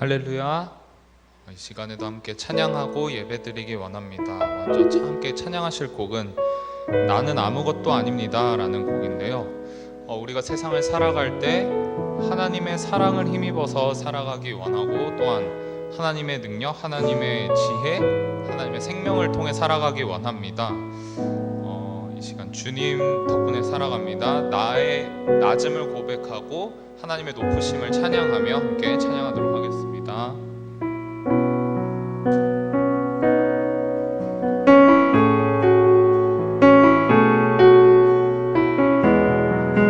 할렐루야. 이 시간에도 함께 찬양하고 예배드리기 원합니다. 먼저 함께 찬양하실 곡은 나는 아무것도 아닙니다 라는 곡인데요, 우리가 세상을 살아갈 때 하나님의 사랑을 힘입어서 살아가기 원하고, 또한 하나님의 능력, 하나님의 지혜, 하나님의 생명을 통해 살아가기 원합니다. 이 시간 주님 덕분에 살아갑니다. 나의 낮음을 고백하고 하나님의 높으심을 찬양하며 함께 찬양하도록 하겠습니다.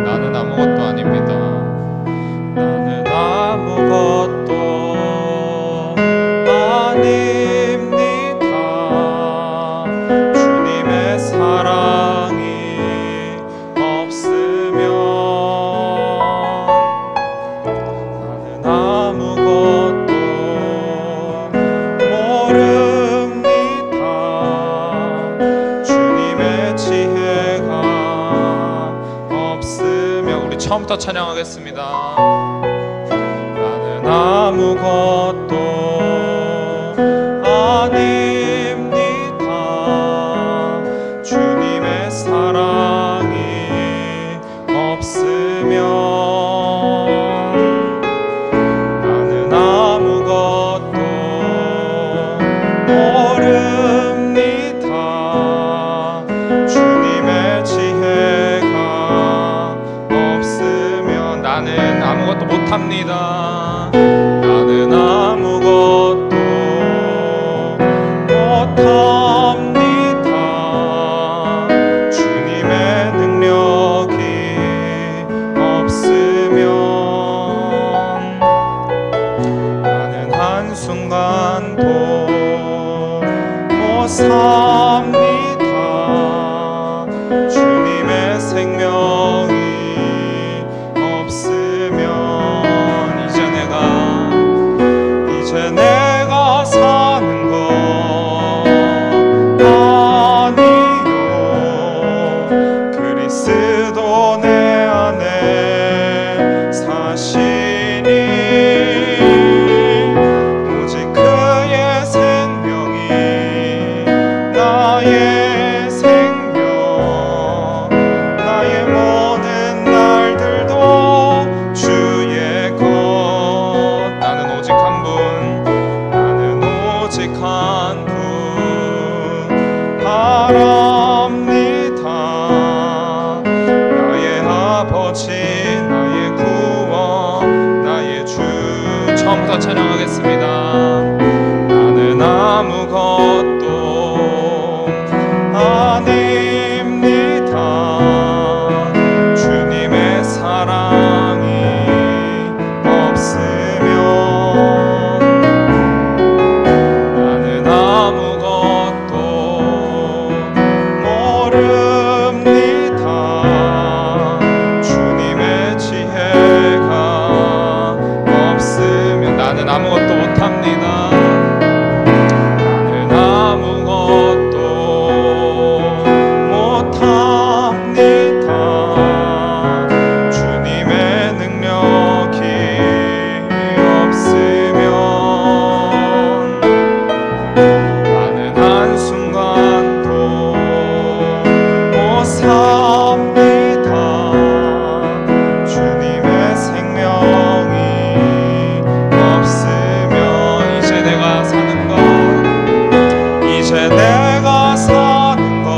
나는 아무것도 아닙니다. 나는 아무것도 아닙니다. 주님의 사랑이 없으면 나는 아무것도 모릅니다. 주님의 지혜가 없으면, 우리 처음부터 찬양하겠습니다. 나는 아무것도 아닙니다. 주님의 사랑이 없으면 나는 아무것도 모릅니다. 주님의 지혜가 없으면 나는 아무것도 못합니다. 나는 아무것도 못합니다. 주님의 능력이 없으면 나는 한순간도 못 삽니다. 주님의 생명이 없으면 이제 내가 사는 것 아니요. 그리스도 내 안에 사시니 오직 그의 생명이 나의 생명, 나의 모든 날들도 주의 것. 나는 오직 한 분, 나는 오직 한 분 바랍니다. 나의 아버지, 나의 구원, 나의 주. 처음부터 찬양하겠습니다. 나는 아무것도 아닙니다. 주님의 사랑이 없으면 나는 아무것도 모릅니다. 주님의 지혜가 없으면 나는 아무것도 못합니다. 나는 아무것도 못합니다. 주님의 능력이 없으면 나는 한순간도 못 삽니다. 주님의 생명이 없으면 이제 내가 사는 것, 이제 내가 사는 것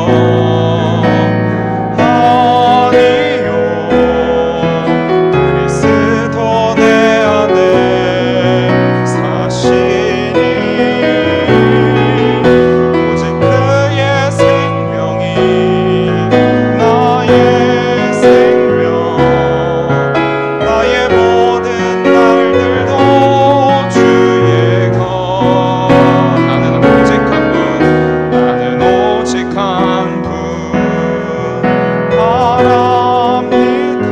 아니요. 그리스도 내 안에 사시니 오직 그의 생명이 나의 생명, 나의 모든 날들도 주의 것. 나는 오직 한 분, 나는 오직 한 분 바랍니다.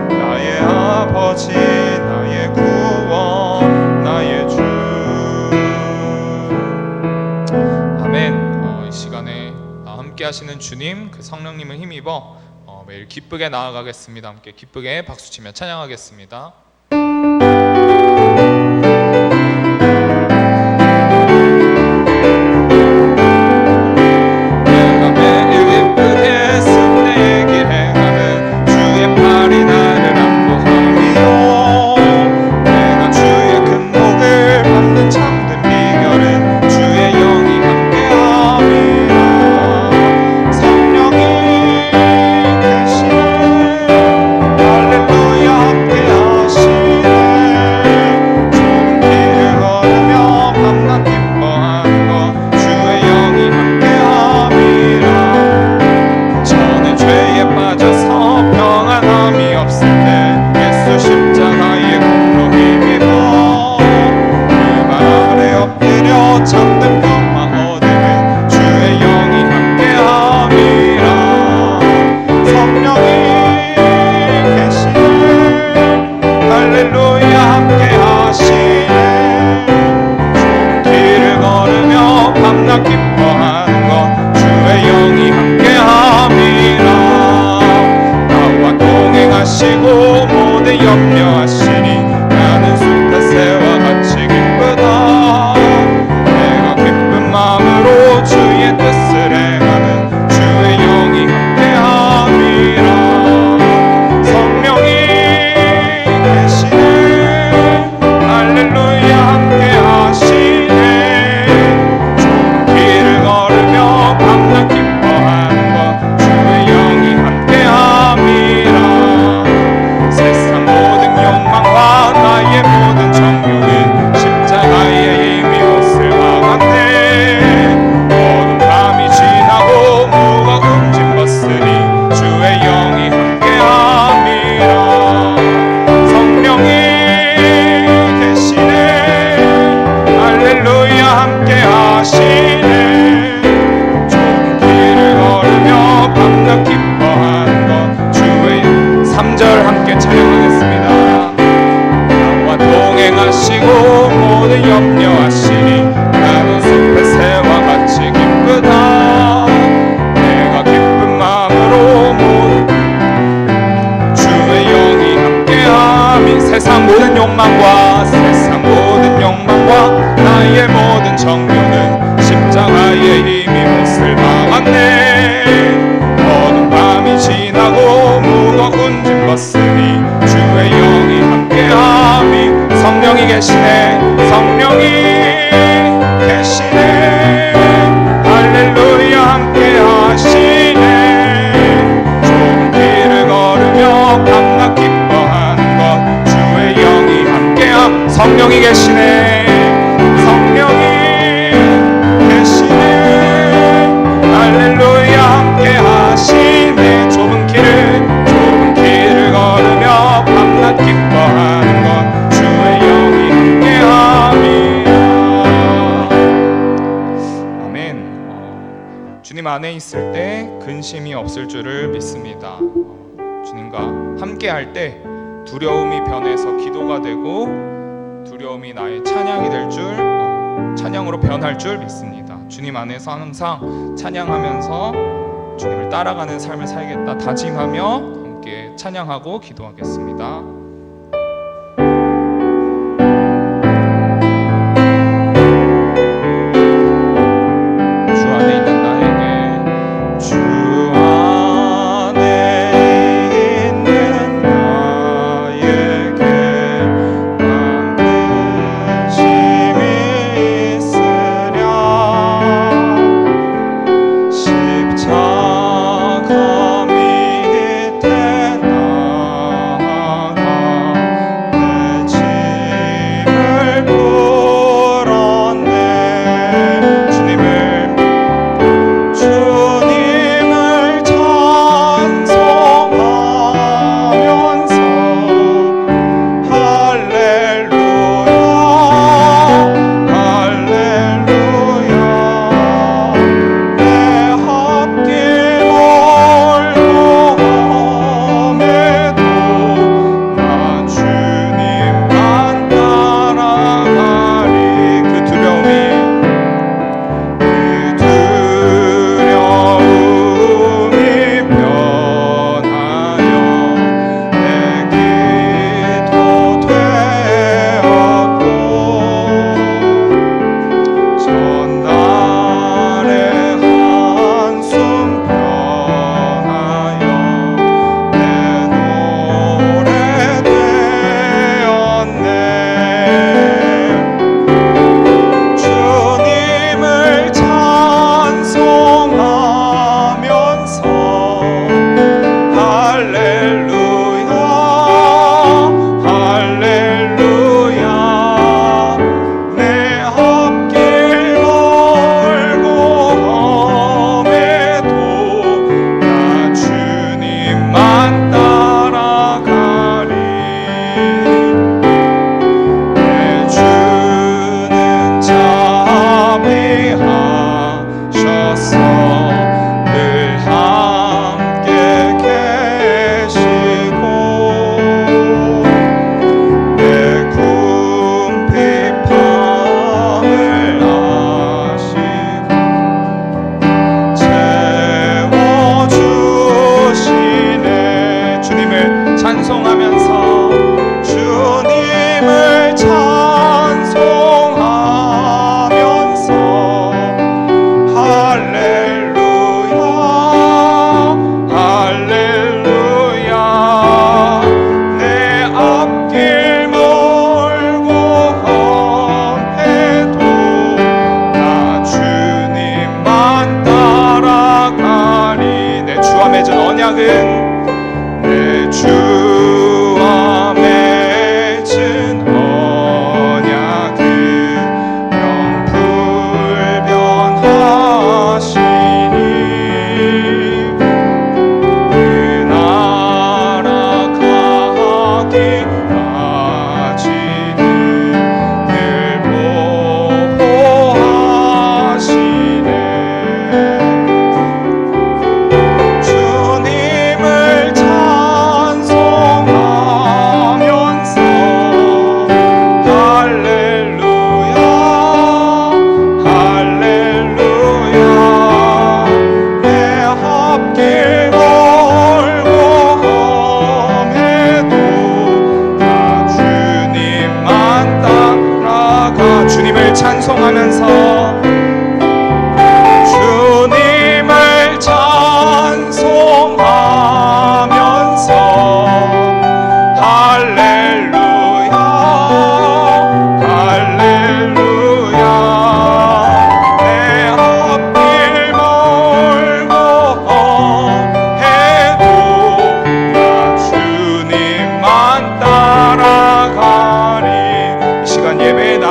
나의 아버지, 나의 구원, 나의 주. 아멘. 이 시간에 함께 하시는 주님, 그 성령님을 힘입어 매일 기쁘게 나아가겠습니다. 함께 기쁘게 박수치며 찬양하겠습니다. 계시네. 성령이 계시네. 할렐루야 함께 하시네. 좁은 길을 걸으며 밤낮 기뻐하는 것 주의 영이 함께함. 성령이 계시네. 성령이 계시네. 할렐루야 함께 하시네. 좁은 길을 걸으며 밤낮 기뻐하는 것 주의 영이 함께함이라. 아멘. 주님 안에 있을 때 근심이 없을 줄을 믿습니다. 주님과 함께 할 때 두려움이 변해서 기도가 되고 두려움이 나의 찬양이 될 줄, 찬양으로 변할 줄 믿습니다. 주님 안에서 항상 찬양하면서 주님을 따라가는 삶을 살겠다 다짐하며 함께 찬양하고 기도하겠습니다. 주 안에 있는 나에게, 주 안에 있는 나에게 근심이 있으랴. 십자가 밑에 나아가 내 짐을 풀었네. 주님을 찬송하면서 할렐루야 할렐루야. 내 앞길 멀고 험해도 나 주님만 따라가리. 그 두려움이 변하여 내 기도 되었고 전날의 한숨 변하여 내 노래 되었네. 주님을 찬송하면서 할렐루야 할렐루야. 내 앞길 멀고 험해도 나 주님만 따라가리. 내 주는 자비하셔서 늘 함께 계시고 내 궁핍함을 아시고 채워주시네. 주님을 찬송하면서 주님을 찬송하면서 할렐루야 할렐루야. 내 앞길 멀고 험해도 나 주님만 따라가리. 내 주와 맺은 언약은 내 주와 맺은 언약은 영불변하시니 그 나라 가기까지는 늘 보호하시네. 주님을 찬송하면서 할렐루야 할렐루야. 내 앞길 멀고 험해도 나 주님만 따라가. 주님을 찬송하면서 주님을 찬송하면서 할렐루야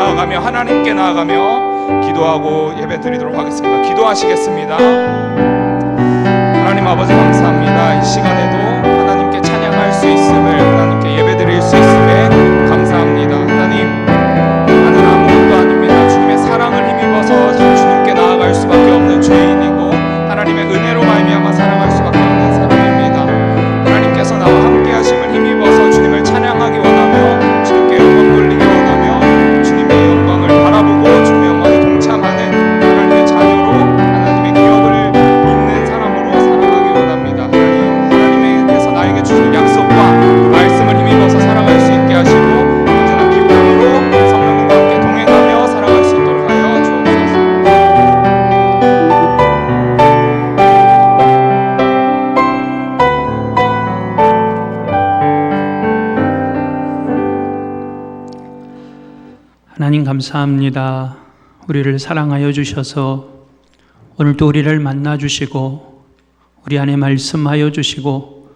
나아가며 하나님께 나아가며 기도하고 예배드리도록 하겠습니다. 기도하시겠습니다. 하나님 아버지 감사합니다. 이 시간에도 하나님께 찬양할 수 있음을, 하나님께 예배드릴 수 있음에 감사합니다. 하나님, 나는 아무것도 아닙니다. 주님의 사랑을 힘입어서 주님께 나아갈 수밖에 없는 죄인이고 하나님의 은혜로 말미암아 살아갈 수밖에 없는 사람입니다. 하나님께서 나와 함께 하심을 힘입어서 주님을 찬양하기 원하며 주님께 영광 돌리기 원하며 주님의 영광을 바라보고 주님의 영광에 동참하는 하나님의 자녀로 하나님의 기업을 잇는 사람으로 살아가기 원합니다. 하나님께서 나에게 주신 약속과 말씀을 힘입어서 살아갈 수 있게 하시고 언제나 기쁨으로 성령님과 함께 동행하며 살아갈 수 있도록 하여 주옵소서. 하나님 감사합니다. 우리를 사랑하여 주셔서 오늘도 우리를 만나 주시고 우리 안에 말씀하여 주시고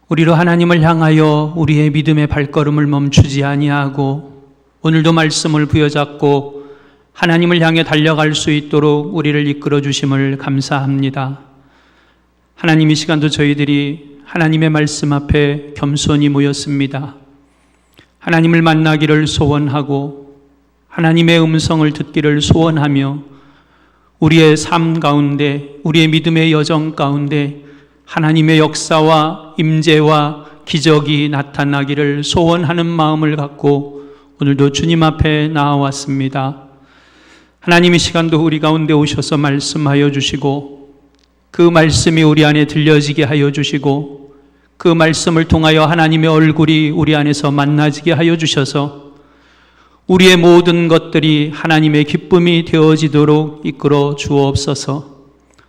우리로 하나님을 향하여 우리의 믿음의 발걸음을 멈추지 아니하고 오늘도 말씀을 부여잡고 하나님을 향해 달려갈 수 있도록 우리를 이끌어 주심을 감사합니다. 하나님, 이 시간도 저희들이 하나님의 말씀 앞에 겸손히 모였습니다. 하나님을 만나기를 소원하고 하나님의 음성을 듣기를 소원하며 우리의 삶 가운데, 우리의 믿음의 여정 가운데 하나님의 역사와 임재와 기적이 나타나기를 소원하는 마음을 갖고 오늘도 주님 앞에 나아왔습니다. 하나님, 이 시간도 우리 가운데 오셔서 말씀하여 주시고 그 말씀이 우리 안에 들려지게 하여 주시고 그 말씀을 통하여 하나님의 얼굴이 우리 안에서 만나지게 하여 주셔서 우리의 모든 것들이 하나님의 기쁨이 되어지도록 이끌어 주옵소서.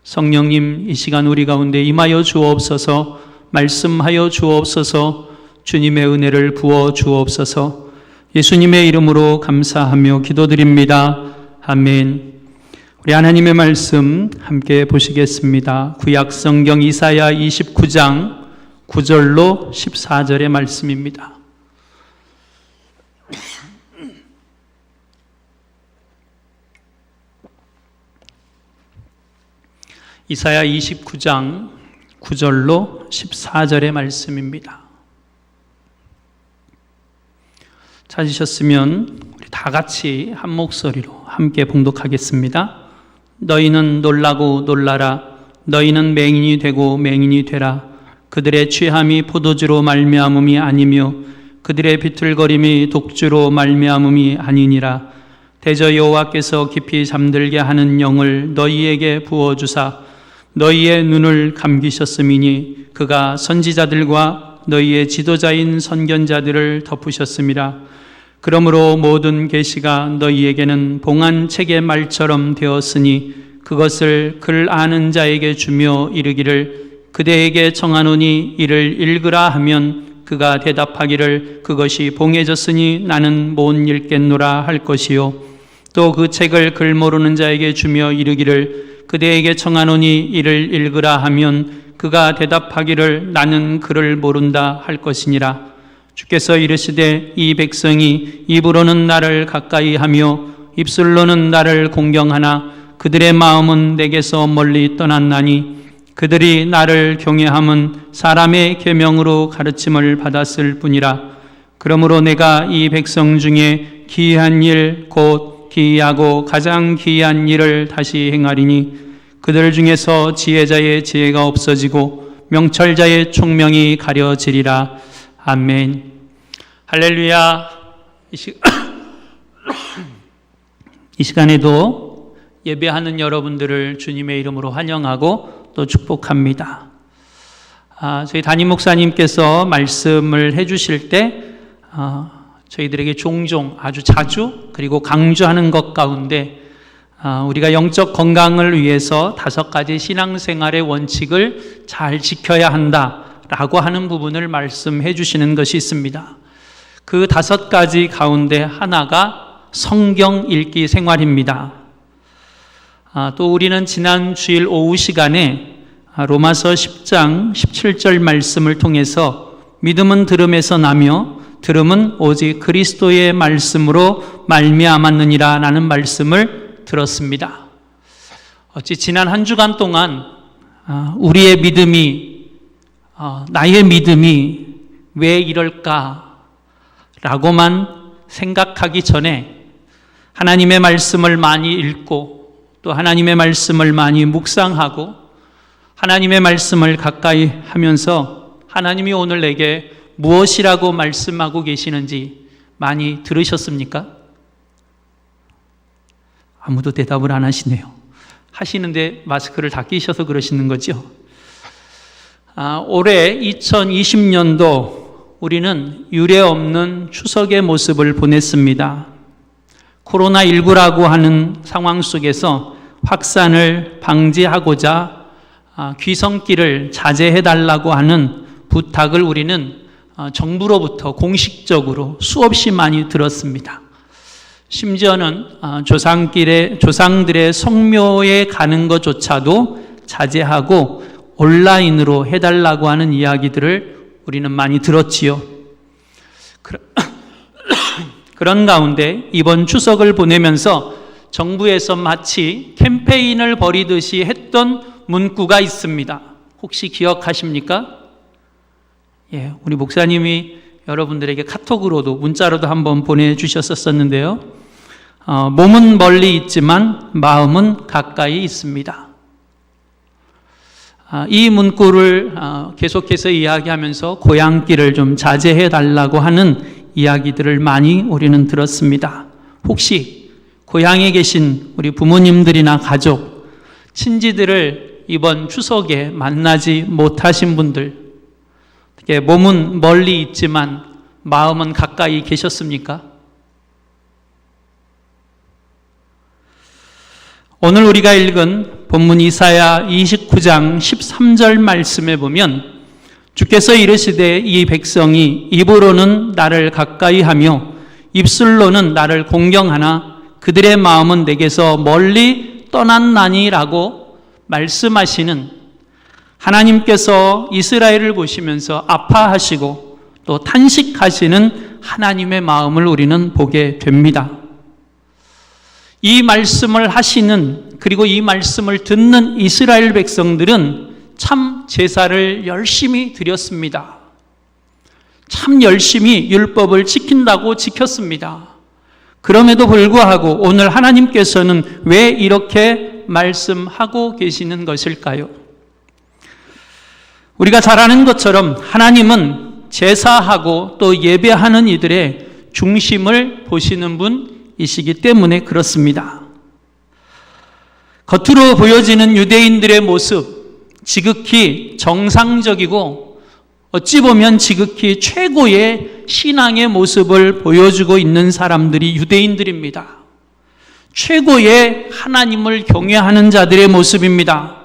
성령님, 이 시간 우리 가운데 임하여 주옵소서. 말씀하여 주옵소서. 주님의 은혜를 부어 주옵소서. 예수님의 이름으로 감사하며 기도드립니다. 아멘. 우리 하나님의 말씀 함께 보시겠습니다. 구약 성경 이사야 29장 9절로 14절의 말씀입니다. 이사야 29장 9절로 14절의 말씀입니다. 찾으셨으면 우리 다 같이 한 목소리로 함께 봉독하겠습니다. 너희는 놀라고 놀라라. 너희는 맹인이 되고 맹인이 되라. 그들의 취함이 포도주로 말미암음이 아니며 그들의 비틀거림이 독주로 말미암음이 아니니라. 대저 여호와께서 깊이 잠들게 하는 영을 너희에게 부어주사 너희의 눈을 감기셨음이니 그가 선지자들과 너희의 지도자인 선견자들을 덮으셨음이라. 그러므로 모든 계시가 너희에게는 봉한 책의 말처럼 되었으니 그것을 글 아는 자에게 주며 이르기를 그대에게 청하노니 이를 읽으라 하면 그가 대답하기를 그것이 봉해졌으니 나는 못 읽겠노라 할 것이요. 또 그 책을 글 모르는 자에게 주며 이르기를 그대에게 청하노니 이를 읽으라 하면 그가 대답하기를 나는 글을 모른다 할 것이니라. 주께서 이르시되 이 백성이 입으로는 나를 가까이 하며 입술로는 나를 공경하나 그들의 마음은 내게서 멀리 떠났나니 그들이 나를 경외함은 사람의 계명으로 가르침을 받았을 뿐이라. 그러므로 내가 이 백성 중에 기이한 일 곧 기이하고 가장 기이한 일을 다시 행하리니 그들 중에서 지혜자의 지혜가 없어지고 명철자의 총명이 가려지리라. 아멘. 할렐루야. 이 시간에도 예배하는 여러분들을 주님의 이름으로 환영하고 또 축복합니다. 저희 담임 목사님께서 말씀을 해주실 때 저희들에게 종종 아주 자주 그리고 강조하는 것 가운데 우리가 영적 건강을 위해서 5가지 신앙생활의 원칙을 잘 지켜야 한다라고 하는 부분을 말씀해 주시는 것이 있습니다. 그 5가지 가운데 하나가 성경 읽기 생활입니다. 또 우리는 지난 주일 오후 시간에 로마서 10장 17절 말씀을 통해서 믿음은 들음에서 나며 들음은 오직 그리스도의 말씀으로 말미암았느니라 라는 말씀을 들었습니다. 어찌 지난 한 주간 동안 우리의 믿음이 나의 믿음이 왜 이럴까 라고만 생각하기 전에 하나님의 말씀을 많이 읽고 또 하나님의 말씀을 많이 묵상하고 하나님의 말씀을 가까이 하면서 하나님이 오늘 내게 무엇이라고 말씀하고 계시는지 많이 들으셨습니까? 아무도 대답을 안 하시네요. 하시는데 마스크를 다 끼셔서 그러시는 거죠. 올해 2020년도 우리는 유례 없는 추석의 모습을 보냈습니다. 코로나19라고 하는 상황 속에서 확산을 방지하고자 귀성길을 자제해달라고 하는 부탁을 우리는 정부로부터 공식적으로 수없이 많이 들었습니다. 심지어는 조상들의 성묘에 가는 것조차도 자제하고 온라인으로 해달라고 하는 이야기들을 우리는 많이 들었지요. 그런 가운데 이번 추석을 보내면서 정부에서 마치 캠페인을 벌이듯이 했던 문구가 있습니다. 혹시 기억하십니까? 예, 우리 목사님이 여러분들에게 카톡으로도 문자로도 한번 보내주셨었는데요. 몸은 멀리 있지만 마음은 가까이 있습니다. 이 문구를 계속해서 이야기하면서 고향길을 좀 자제해 달라고 하는 이야기들을 많이 우리는 들었습니다. 혹시 고향에 계신 우리 부모님들이나 가족, 친지들을 이번 추석에 만나지 못하신 분들, 몸은 멀리 있지만 마음은 가까이 계셨습니까? 오늘 우리가 읽은 본문 이사야 29장 13절 말씀에 보면 주께서 이르시되 이 백성이 입으로는 나를 가까이 하며 입술로는 나를 공경하나 그들의 마음은 내게서 멀리 떠났나니라고 말씀하시는 하나님께서 이스라엘을 보시면서 아파하시고 또 탄식하시는 하나님의 마음을 우리는 보게 됩니다. 이 말씀을 하시는 그리고 이 말씀을 듣는 이스라엘 백성들은 참 제사를 열심히 드렸습니다. 참 열심히 율법을 지킨다고 지켰습니다. 그럼에도 불구하고 오늘 하나님께서는 왜 이렇게 말씀하고 계시는 것일까요? 우리가 잘 아는 것처럼 하나님은 제사하고 또 예배하는 이들의 중심을 보시는 분이시기 때문에 그렇습니다. 겉으로 보여지는 유대인들의 모습, 지극히 정상적이고 어찌 보면 지극히 최고의 신앙의 모습을 보여주고 있는 사람들이 유대인들입니다. 최고의 하나님을 경외하는 자들의 모습입니다.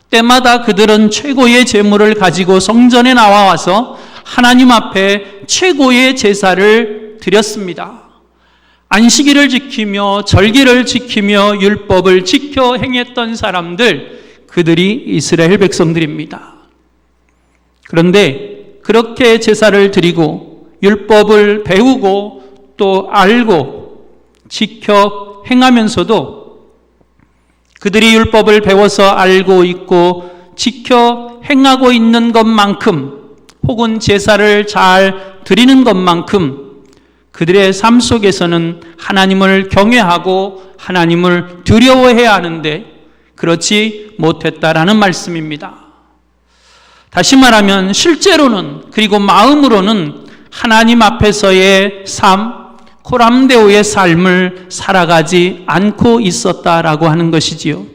때마다 그들은 최고의 제물을 가지고 성전에 나와서 하나님 앞에 최고의 제사를 드렸습니다. 안식일을 지키며 절기를 지키며 율법을 지켜 행했던 사람들, 그들이 이스라엘 백성들입니다. 그런데 그렇게 제사를 드리고 율법을 배우고 또 알고 지켜 행하면서도 그들이 율법을 배워서 알고 있고 지켜 행하고 있는 것만큼 혹은 제사를 잘 드리는 것만큼 그들의 삶 속에서는 하나님을 경외하고 하나님을 두려워해야 하는데 그렇지 못했다라는 말씀입니다. 다시 말하면 실제로는 그리고 마음으로는 하나님 앞에서의 삶, 코람데오의 삶을 살아가지 않고 있었다라고 하는 것이지요.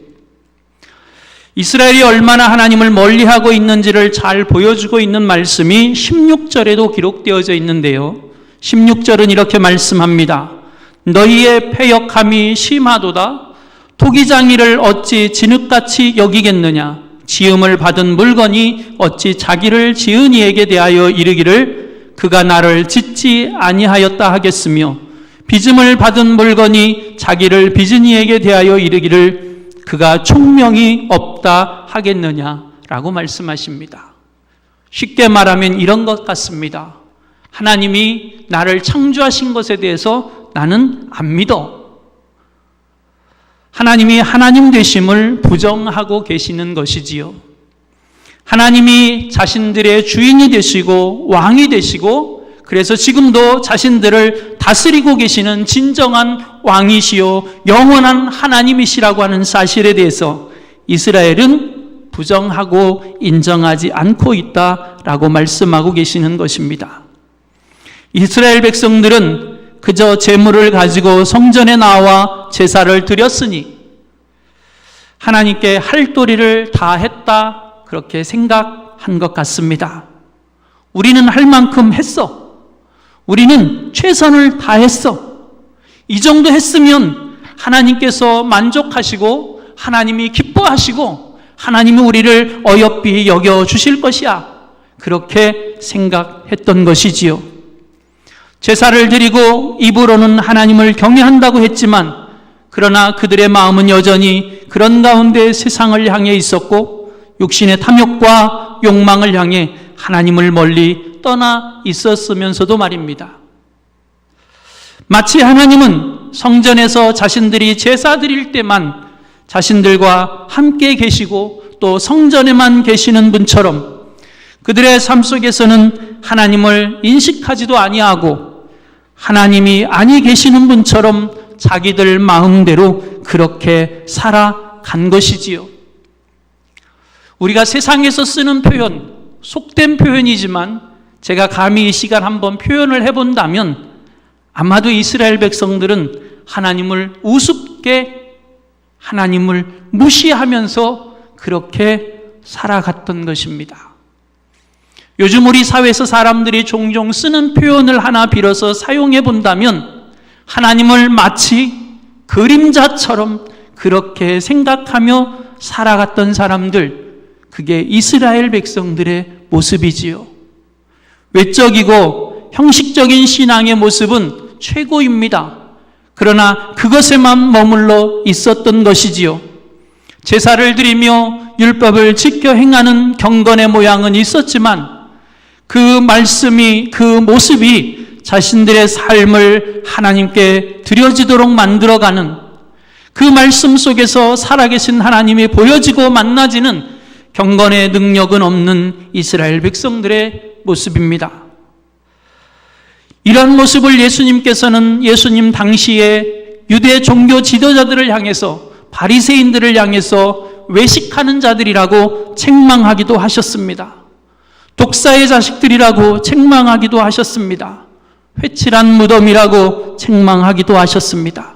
이스라엘이 얼마나 하나님을 멀리하고 있는지를 잘 보여주고 있는 말씀이 16절에도 기록되어져 있는데요. 16절은 이렇게 말씀합니다. 너희의 패역함이 심하도다. 토기장이를 어찌 진흙같이 여기겠느냐. 지음을 받은 물건이 어찌 자기를 지은 이에게 대하여 이르기를 그가 나를 짓지 아니하였다 하겠으며 빚음을 받은 물건이 자기를 빚은 이에게 대하여 이르기를 그가 총명이 없다 하겠느냐라고 말씀하십니다. 쉽게 말하면 이런 것 같습니다. 하나님이 나를 창조하신 것에 대해서 나는 안 믿어. 하나님이 하나님 되심을 부정하고 계시는 것이지요. 하나님이 자신들의 주인이 되시고 왕이 되시고 그래서 지금도 자신들을 다스리고 계시는 진정한 왕이시요 영원한 하나님이시라고 하는 사실에 대해서 이스라엘은 부정하고 인정하지 않고 있다라고 말씀하고 계시는 것입니다. 이스라엘 백성들은 그저 제물을 가지고 성전에 나와 제사를 드렸으니 하나님께 할 도리를 다 했다 그렇게 생각한 것 같습니다. 우리는 할 만큼 했어. 우리는 최선을 다했어. 이 정도 했으면 하나님께서 만족하시고 하나님이 기뻐하시고 하나님이 우리를 어여삐 여겨주실 것이야. 그렇게 생각했던 것이지요. 제사를 드리고 입으로는 하나님을 경외한다고 했지만 그러나 그들의 마음은 여전히 그런 가운데 세상을 향해 있었고 육신의 탐욕과 욕망을 향해 하나님을 멀리 떠나 있었으면서도 말입니다. 마치 하나님은 성전에서 자신들이 제사 드릴 때만 자신들과 함께 계시고 또 성전에만 계시는 분처럼 그들의 삶 속에서는 하나님을 인식하지도 아니하고 하나님이 아니 계시는 분처럼 자기들 마음대로 그렇게 살아간 것이지요. 우리가 세상에서 쓰는 표현, 속된 표현이지만 제가 감히 이 시간 한번 표현을 해본다면 아마도 이스라엘 백성들은 하나님을 우습게 하나님을 무시하면서 그렇게 살아갔던 것입니다. 요즘 우리 사회에서 사람들이 종종 쓰는 표현을 하나 빌어서 사용해 본다면 하나님을 마치 그림자처럼 그렇게 생각하며 살아갔던 사람들, 그게 이스라엘 백성들의 모습이지요. 외적이고 형식적인 신앙의 모습은 최고입니다. 그러나 그것에만 머물러 있었던 것이지요. 제사를 드리며 율법을 지켜 행하는 경건의 모양은 있었지만 그 말씀이, 그 모습이 자신들의 삶을 하나님께 드려지도록 만들어가는 그 말씀 속에서 살아계신 하나님이 보여지고 만나지는 경건의 능력은 없는 이스라엘 백성들의 모습입니다. 이런 모습을 예수님께서는 예수님 당시에 유대 종교 지도자들을 향해서 바리새인들을 향해서 외식하는 자들이라고 책망하기도 하셨습니다. 독사의 자식들이라고 책망하기도 하셨습니다. 회칠한 무덤이라고 책망하기도 하셨습니다.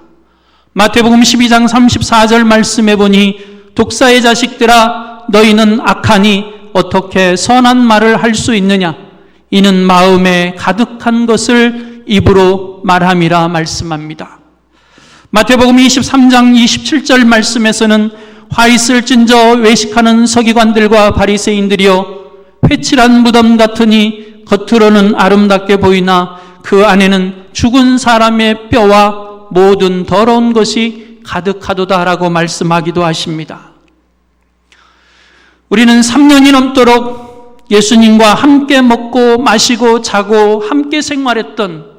마태복음 12장 34절 말씀해 보니 독사의 자식들아 너희는 악하니 어떻게 선한 말을 할 수 있느냐 이는 마음에 가득한 것을 입으로 말함이라 말씀합니다. 마태복음 23장 27절 말씀에서는 화 있을진저 외식하는 서기관들과 바리새인들이여 회칠한 무덤 같으니 겉으로는 아름답게 보이나 그 안에는 죽은 사람의 뼈와 모든 더러운 것이 가득하도다라고 말씀하기도 하십니다. 우리는 3년이 넘도록 예수님과 함께 먹고 마시고 자고 함께 생활했던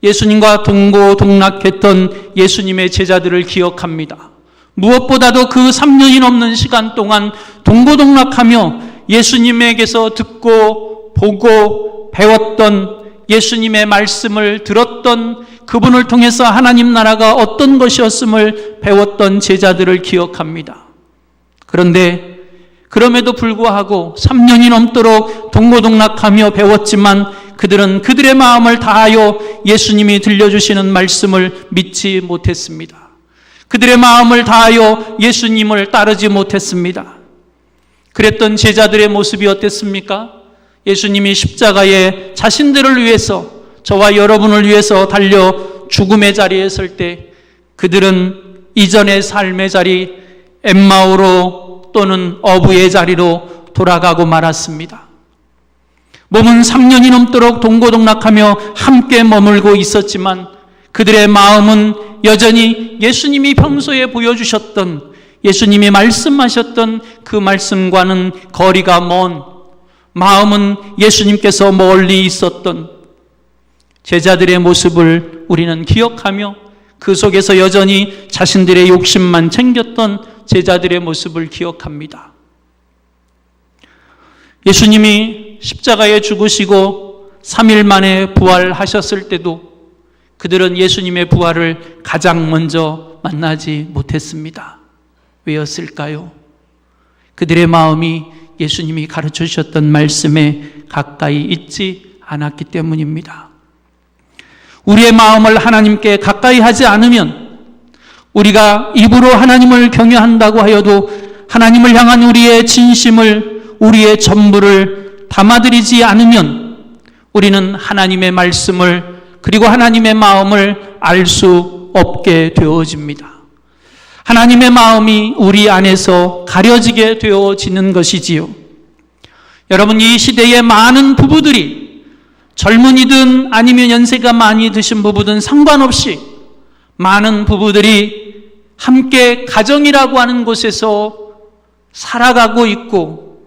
예수님과 동고동락했던 예수님의 제자들을 기억합니다. 무엇보다도 그 3년이 넘는 시간 동안 동고동락하며 예수님에게서 듣고 보고 배웠던 예수님의 말씀을 들었던 그분을 통해서 하나님 나라가 어떤 것이었음을 배웠던 제자들을 기억합니다. 그런데 그럼에도 불구하고 3년이 넘도록 동고동락하며 배웠지만 그들은 그들의 마음을 다하여 예수님이 들려주시는 말씀을 믿지 못했습니다. 그들의 마음을 다하여 예수님을 따르지 못했습니다. 그랬던 제자들의 모습이 어땠습니까? 예수님이 십자가에 자신들을 위해서 저와 여러분을 위해서 달려 죽음의 자리에 설 때 그들은 이전의 삶의 자리 엠마오로 또는 어부의 자리로 돌아가고 말았습니다. 몸은 3년이 넘도록 동고동락하며 함께 머물고 있었지만 그들의 마음은 여전히 예수님이 평소에 보여주셨던 예수님이 말씀하셨던 그 말씀과는 거리가 먼 마음은 예수님께서 멀리 있었던 제자들의 모습을 우리는 기억하며 그 속에서 여전히 자신들의 욕심만 챙겼던 제자들의 모습을 기억합니다. 예수님이 십자가에 죽으시고 3일 만에 부활하셨을 때도 그들은 예수님의 부활을 가장 먼저 만나지 못했습니다. 왜였을까요? 그들의 마음이 예수님이 가르쳐 주셨던 말씀에 가까이 있지 않았기 때문입니다. 우리의 마음을 하나님께 가까이 하지 않으면 우리가 입으로 하나님을 경외한다고 하여도 하나님을 향한 우리의 진심을, 우리의 전부를 담아드리지 않으면 우리는 하나님의 말씀을 그리고 하나님의 마음을 알 수 없게 되어집니다. 하나님의 마음이 우리 안에서 가려지게 되어지는 것이지요. 여러분, 이 시대의 많은 부부들이 젊은이든 아니면 연세가 많이 드신 부부든 상관없이 많은 부부들이 함께 가정이라고 하는 곳에서 살아가고 있고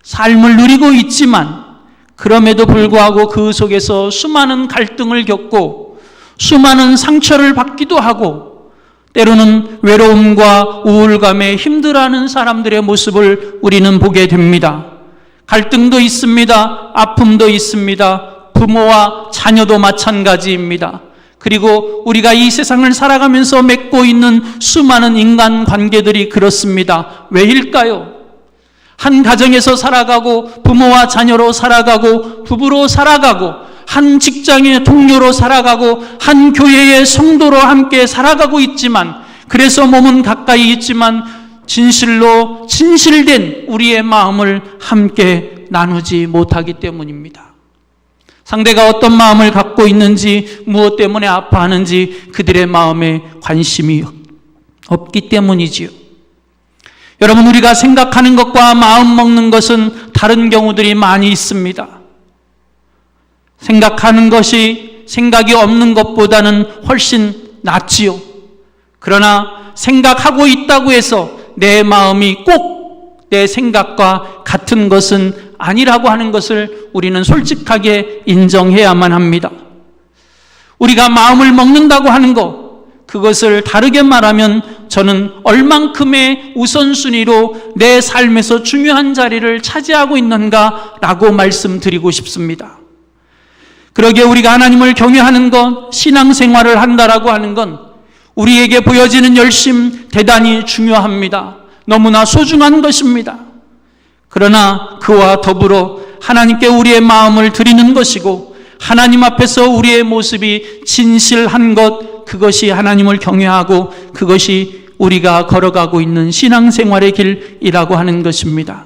삶을 누리고 있지만 그럼에도 불구하고 그 속에서 수많은 갈등을 겪고 수많은 상처를 받기도 하고 때로는 외로움과 우울감에 힘들어하는 사람들의 모습을 우리는 보게 됩니다. 갈등도 있습니다. 아픔도 있습니다. 부모와 자녀도 마찬가지입니다. 그리고 우리가 이 세상을 살아가면서 맺고 있는 수많은 인간관계들이 그렇습니다. 왜일까요? 한 가정에서 살아가고 부모와 자녀로 살아가고 부부로 살아가고 한 직장의 동료로 살아가고 한 교회의 성도로 함께 살아가고 있지만 그래서 몸은 가까이 있지만 진실로 진실된 우리의 마음을 함께 나누지 못하기 때문입니다. 상대가 어떤 마음을 갖고 있는지 무엇 때문에 아파하는지 그들의 마음에 관심이 없기 때문이지요. 여러분, 우리가 생각하는 것과 마음 먹는 것은 다른 경우들이 많이 있습니다. 생각하는 것이 생각이 없는 것보다는 훨씬 낫지요. 그러나 생각하고 있다고 해서 내 마음이 꼭 내 생각과 같은 것은 아니라고 하는 것을 우리는 솔직하게 인정해야만 합니다. 우리가 마음을 먹는다고 하는 것, 그것을 다르게 말하면 저는 얼만큼의 우선순위로 내 삶에서 중요한 자리를 차지하고 있는가라고 말씀드리고 싶습니다. 그러기에 우리가 하나님을 경외하는 것, 신앙생활을 한다라고 하는 건 우리에게 보여지는 열심 대단히 중요합니다. 너무나 소중한 것입니다. 그러나 그와 더불어 하나님께 우리의 마음을 드리는 것이고 하나님 앞에서 우리의 모습이 진실한 것, 그것이 하나님을 경외하고 그것이 우리가 걸어가고 있는 신앙생활의 길이라고 하는 것입니다.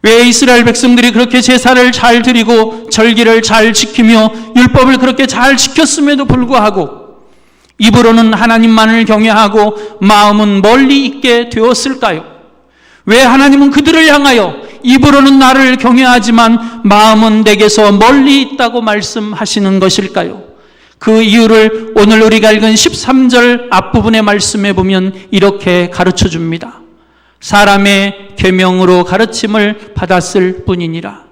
왜 이스라엘 백성들이 그렇게 제사를 잘 드리고 절기를 잘 지키며 율법을 그렇게 잘 지켰음에도 불구하고 입으로는 하나님만을 경외하고 마음은 멀리 있게 되었을까요? 왜 하나님은 그들을 향하여 입으로는 나를 경외하지만 마음은 내게서 멀리 있다고 말씀하시는 것일까요? 그 이유를 오늘 우리가 읽은 13절 앞부분의 말씀에 보면 이렇게 가르쳐 줍니다. 사람의 계명으로 가르침을 받았을 뿐이니라.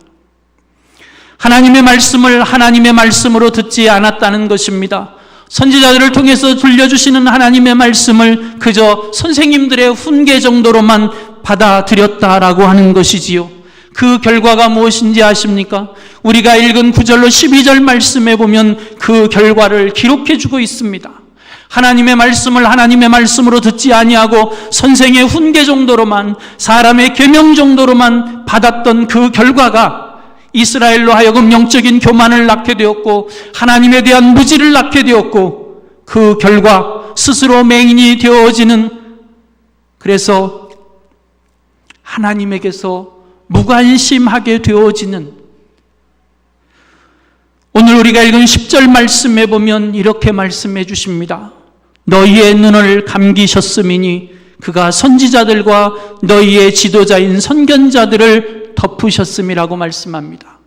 하나님의 말씀을 하나님의 말씀으로 듣지 않았다는 것입니다. 선지자들을 통해서 들려주시는 하나님의 말씀을 그저 선생님들의 훈계 정도로만 받아들였다라고 하는 것이지요. 그 결과가 무엇인지 아십니까? 우리가 읽은 9절로 12절 말씀에 보면 그 결과를 기록해 주고 있습니다. 하나님의 말씀을 하나님의 말씀으로 듣지 아니하고 선생의 훈계 정도로만, 사람의 계명 정도로만 받았던 그 결과가 이스라엘로 하여금 영적인 교만을 낳게 되었고 하나님에 대한 무지를 낳게 되었고 그 결과 스스로 맹인이 되어지는, 그래서 하나님에게서 무관심하게 되어지는, 오늘 우리가 읽은 10절 말씀에 보면 이렇게 말씀해 주십니다. 너희의 눈을 감기셨음이니 그가 선지자들과 너희의 지도자인 선견자들을 덮으셨음이라고 말씀합니다.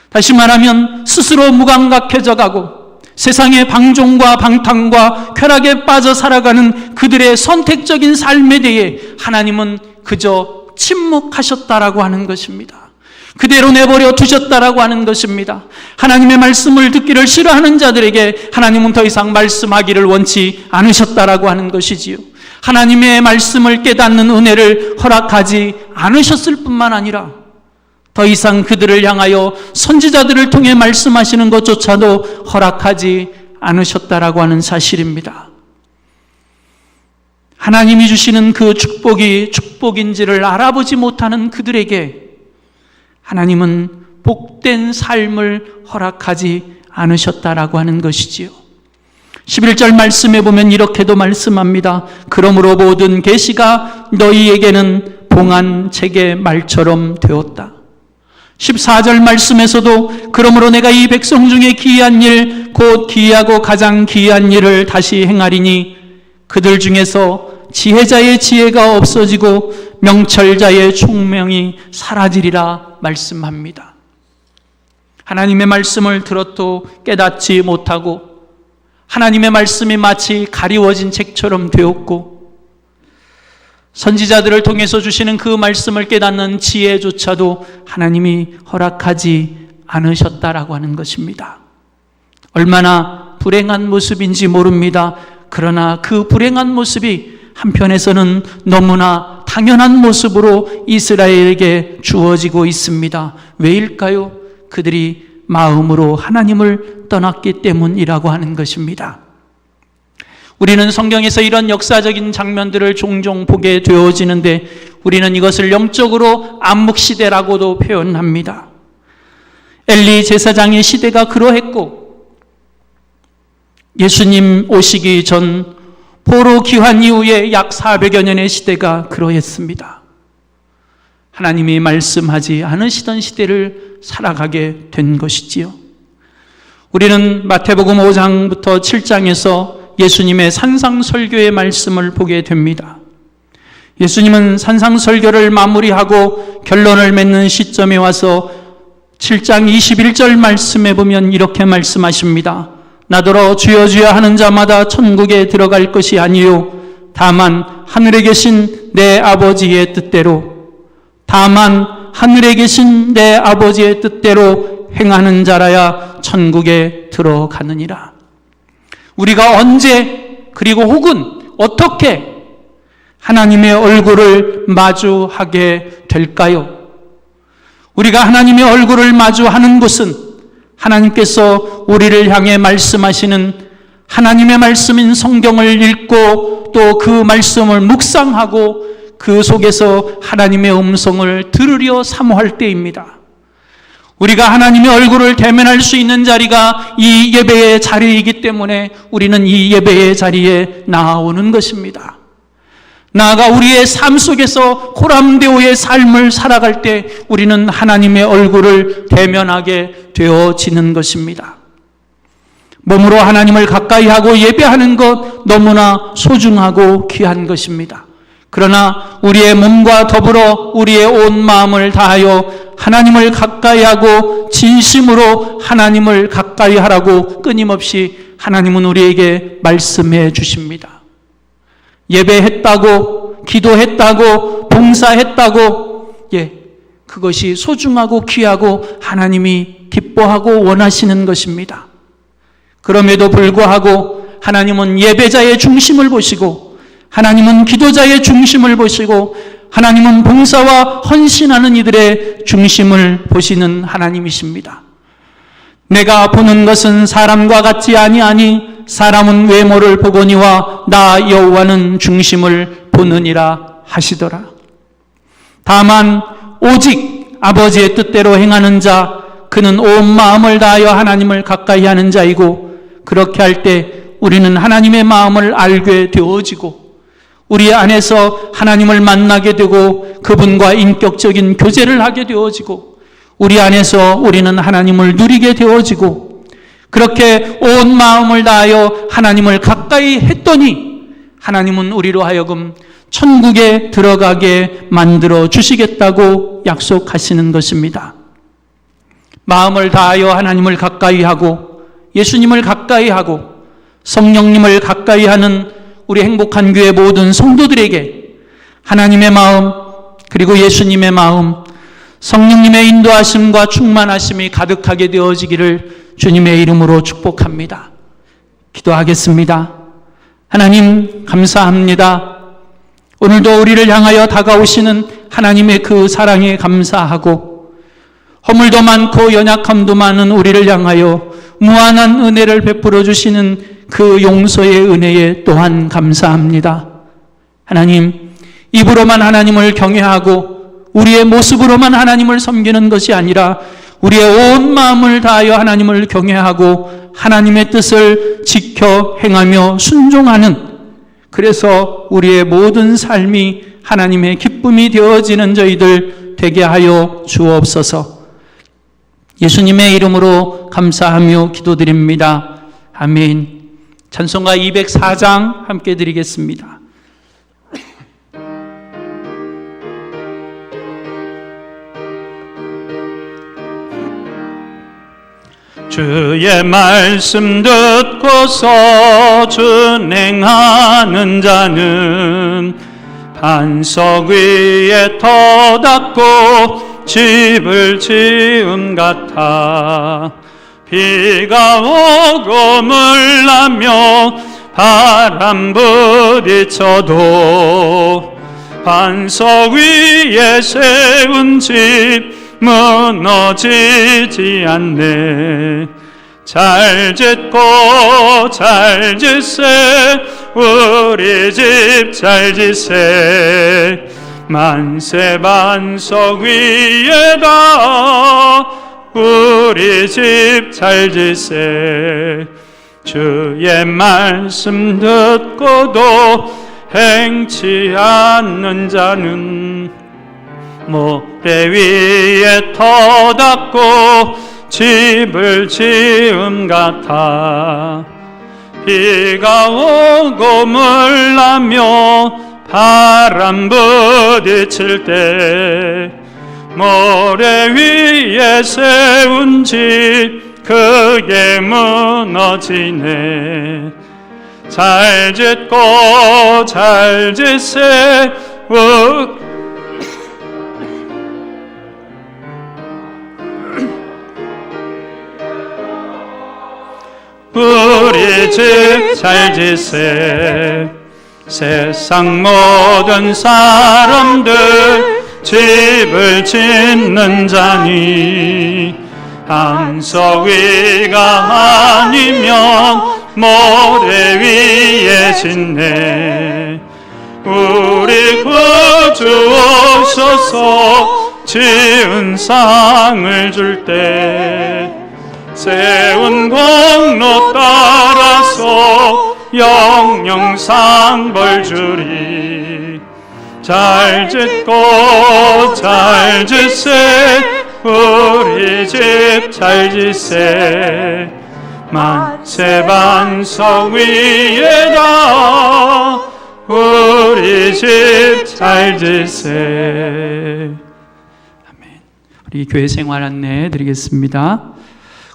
다시 말하면 스스로 무감각해져 가고 세상의 방종과 방탕과 쾌락에 빠져 살아가는 그들의 선택적인 삶에 대해 하나님은 그저 침묵하셨다라고 하는 것입니다. 그대로 내버려 두셨다라고 하는 것입니다. 하나님의 말씀을 듣기를 싫어하는 자들에게 하나님은 더 이상 말씀하기를 원치 않으셨다라고 하는 것이지요. 하나님의 말씀을 깨닫는 은혜를 허락하지 않으셨을 뿐만 아니라 더 이상 그들을 향하여 선지자들을 통해 말씀하시는 것조차도 허락하지 않으셨다라고 하는 사실입니다. 하나님이 주시는 그 축복이 축복인지를 알아보지 못하는 그들에게 하나님은 복된 삶을 허락하지 않으셨다라고 하는 것이지요. 11절 말씀에 보면 이렇게도 말씀합니다. 그러므로 모든 계시가 너희에게는 봉한 책의 말처럼 되었다. 14절 말씀에서도 그러므로 내가 이 백성 중에 기이한 일, 곧 기이하고 가장 기이한 일을 다시 행하리니 그들 중에서 지혜자의 지혜가 없어지고 명철자의 총명이 사라지리라 말씀합니다. 하나님의 말씀을 들어도 깨닫지 못하고 하나님의 말씀이 마치 가리워진 책처럼 되었고 선지자들을 통해서 주시는 그 말씀을 깨닫는 지혜조차도 하나님이 허락하지 않으셨다라고 하는 것입니다. 얼마나 불행한 모습인지 모릅니다. 그러나 그 불행한 모습이 한편에서는 너무나 당연한 모습으로 이스라엘에게 주어지고 있습니다. 왜일까요? 그들이 마음으로 하나님을 떠났기 때문이라고 하는 것입니다. 우리는 성경에서 이런 역사적인 장면들을 종종 보게 되어지는데 우리는 이것을 영적으로 암묵시대라고도 표현합니다. 엘리 제사장의 시대가 그러했고 예수님 오시기 전 포로 귀환 이후에 약 400여 년의 시대가 그러했습니다. 하나님이 말씀하지 않으시던 시대를 살아가게 된 것이지요. 우리는 마태복음 5장부터 7장에서 예수님의 산상설교의 말씀을 보게 됩니다. 예수님은 산상설교를 마무리하고 결론을 맺는 시점에 와서 7장 21절 말씀에 보면 이렇게 말씀하십니다. 나더러 주여 주여 하는 자마다 천국에 들어갈 것이 아니요 다만 하늘에 계신 내 아버지의 뜻대로 다만 하늘에 계신 내 아버지의 뜻대로 행하는 자라야 천국에 들어가느니라. 우리가 언제 그리고 혹은 어떻게 하나님의 얼굴을 마주하게 될까요? 우리가 하나님의 얼굴을 마주하는 곳은 하나님께서 우리를 향해 말씀하시는 하나님의 말씀인 성경을 읽고 또 그 말씀을 묵상하고 그 속에서 하나님의 음성을 들으려 사모할 때입니다. 우리가 하나님의 얼굴을 대면할 수 있는 자리가 이 예배의 자리이기 때문에 우리는 이 예배의 자리에 나아오는 것입니다. 나아가 우리의 삶 속에서 고람되오의 삶을 살아갈 때 우리는 하나님의 얼굴을 대면하게 되어지는 것입니다. 몸으로 하나님을 가까이 하고 예배하는 것 너무나 소중하고 귀한 것입니다. 그러나 우리의 몸과 더불어 우리의 온 마음을 다하여 하나님을 가까이 하고 진심으로 하나님을 가까이 하라고 끊임없이 하나님은 우리에게 말씀해 주십니다. 예배했다고, 기도했다고, 봉사했다고, 그것이 소중하고 귀하고 하나님이 기뻐하고 원하시는 것입니다. 그럼에도 불구하고 하나님은 예배자의 중심을 보시고 하나님은 기도자의 중심을 보시고 하나님은 봉사와 헌신하는 이들의 중심을 보시는 하나님이십니다. 내가 보는 것은 사람과 같지 아니하니 사람은 외모를 보거니와 나 여호와는 중심을 보느니라 하시더라. 다만 오직 아버지의 뜻대로 행하는 자 그는 온 마음을 다하여 하나님을 가까이 하는 자이고 그렇게 할 때 우리는 하나님의 마음을 알게 되어지고 우리 안에서 하나님을 만나게 되고 그분과 인격적인 교제를 하게 되어지고 우리 안에서 우리는 하나님을 누리게 되어지고 그렇게 온 마음을 다하여 하나님을 가까이 했더니 하나님은 우리로 하여금 천국에 들어가게 만들어 주시겠다고 약속하시는 것입니다. 마음을 다하여 하나님을 가까이 하고 예수님을 가까이 하고 성령님을 가까이 하는 우리 행복한 교회 모든 성도들에게 하나님의 마음 그리고 예수님의 마음 성령님의 인도하심과 충만하심이 가득하게 되어지기를 주님의 이름으로 축복합니다. 기도하겠습니다. 하나님 감사합니다. 오늘도 우리를 향하여 다가오시는 하나님의 그 사랑에 감사하고 허물도 많고 연약함도 많은 우리를 향하여 무한한 은혜를 베풀어 주시는 그 용서의 은혜에 또한 감사합니다. 하나님, 입으로만 하나님을 경외하고 우리의 모습으로만 하나님을 섬기는 것이 아니라 우리의 온 마음을 다하여 하나님을 경외하고 하나님의 뜻을 지켜 행하며 순종하는, 그래서 우리의 모든 삶이 하나님의 기쁨이 되어지는 저희들 되게 하여 주옵소서. 예수님의 이름으로 감사하며 기도드립니다. 아멘. 찬송가 204장 함께 드리겠습니다. 주의 말씀 듣고서 준행하는 자는 반석 위에 터닫고 집을 지은 같아. 비가 오고 물나며 바람 부딪혀도 반석 위에 세운 집 무너지지 않네. 잘 짓고 잘 짓세, 우리 집 잘 짓세. 만세 반석 위에다 우리 집 잘 짓세. 주의 말씀 듣고도 행치 않는 자는 모래 위에 터닫고 집을 지음 같아. 비가 오고 물나며 바람 부딪힐 때 모래 위에 세운 집 크게 무너지네. 잘 짓고 잘 짓세, 우리 집 잘 짓세. 세상 모든 사람들 집을 짓는 자니 반석 위가 아니면 모래 위에 짓네. 우리 구주 오셔서 지은 상을 줄 때 세운 공로 따라서 영영 상벌 주리. 잘 짓고 잘 짓세, 우리 집 잘 짓세. 만세 반석 위에다 우리 집 잘 짓세. 아멘. 우리 교회 생활 안내 드리겠습니다.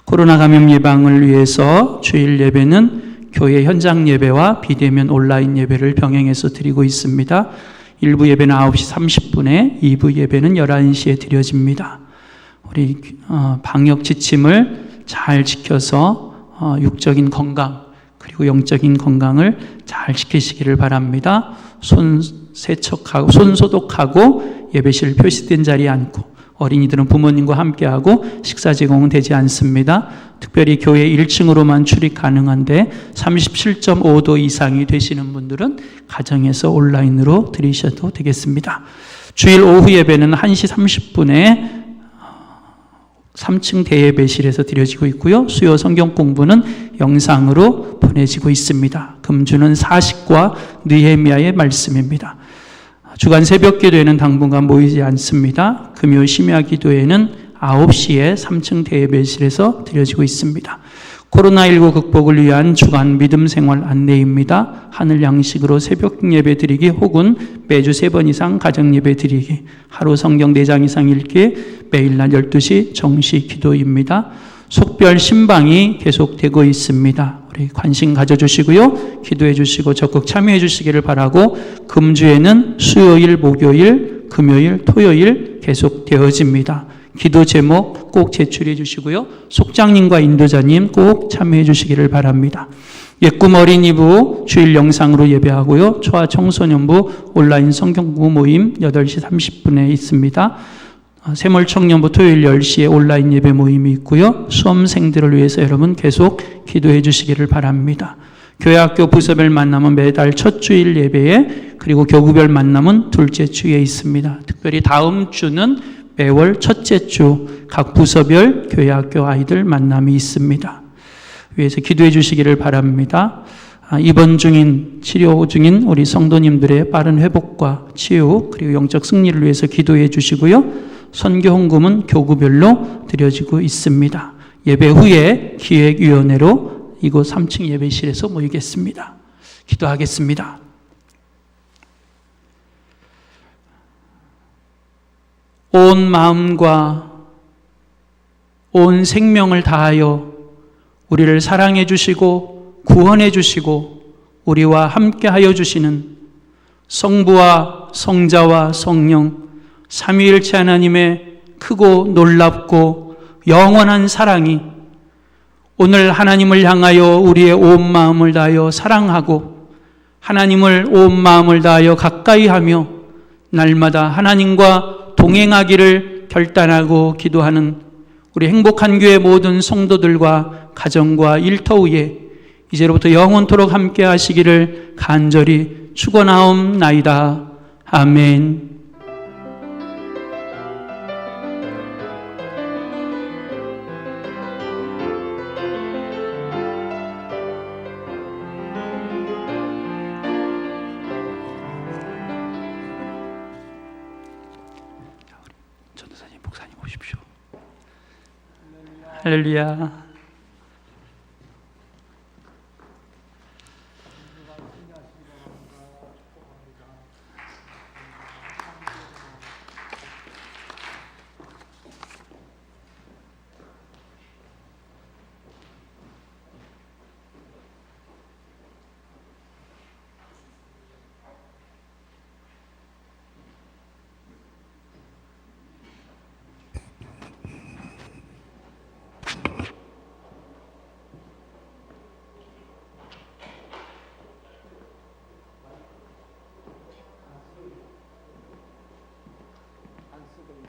코로나 감염 예방을 위해서 주일 예배는 교회 현장 예배와 비대면 온라인 예배를 병행해서 드리고 있습니다. 1부 예배는 9시 30분에, 2부 예배는 11시에 드려집니다. 우리 방역 지침을 잘 지켜서 육적인 건강 그리고 영적인 건강을 잘 지키시기를 바랍니다. 손 세척하고 손 소독하고 예배실 표시된 자리에 앉고, 어린이들은 부모님과 함께하고 식사 제공은 되지 않습니다. 특별히 교회 1층으로만 출입 가능한데 37.5도 이상이 되시는 분들은 가정에서 온라인으로 드리셔도 되겠습니다. 주일 오후 예배는 1시 30분에 3층 대예배실에서 드려지고 있고요. 수요 성경 공부는 영상으로 보내지고 있습니다. 금주는 사식과 느헤미야의 말씀입니다. 주간 새벽 기도에는 당분간 모이지 않습니다. 금요 심야 기도에는 9시에 3층 대예배실에서 드려지고 있습니다. 코로나19 극복을 위한 주간 믿음 생활 안내입니다. 하늘 양식으로 새벽 예배 드리기 혹은 매주 3번 이상 가정 예배 드리기, 하루 성경 4장 이상 읽기, 매일 낮 12시 정시 기도입니다. 속별 신방이 계속되고 있습니다. 우리 관심 가져주시고요. 기도해 주시고 적극 참여해 주시기를 바라고, 금주에는 수요일, 목요일 금요일, 토요일 계속 되어집니다. 기도 제목 꼭 제출해 주시고요. 속장님과 인도자님 꼭 참여해 주시기를 바랍니다. 예꿈 어린이부 주일 영상으로 예배하고요. 초아 청소년부 온라인 성경공부 모임 8시 30분에 있습니다. 세몰 청년부 토요일 10시에 온라인 예배 모임이 있고요. 수험생들을 위해서 여러분 계속 기도해 주시기를 바랍니다. 교회학교 부서별 만남은 매달 첫 주일 예배에, 그리고 교구별 만남은 둘째 주에 있습니다. 특별히 다음 주는 매월 첫째 주 각 부서별 교회학교 아이들 만남이 있습니다. 위해서 기도해 주시기를 바랍니다. 입원 중인, 치료 중인 우리 성도님들의 빠른 회복과 치유, 그리고 영적 승리를 위해서 기도해 주시고요. 선교 헌금은 교구별로 드려지고 있습니다. 예배 후에 기획위원회로 이곳 3층 예배실에서 모이겠습니다. 기도하겠습니다. 온 마음과 온 생명을 다하여 우리를 사랑해 주시고 구원해 주시고 우리와 함께 하여 주시는 성부와 성자와 성령 삼위일체 하나님의 크고 놀랍고 영원한 사랑이 오늘 하나님을 향하여 우리의 온 마음을 다하여 사랑하고 하나님을 온 마음을 다하여 가까이 하며 날마다 하나님과 동행하기를 결단하고 기도하는 우리 행복한 교회 모든 성도들과 가정과 일터 위에 이제로부터 영원토록 함께 하시기를 간절히 축원하옵나이다. 아멘. 전도사님, 목사님 오십시오. 할렐루야.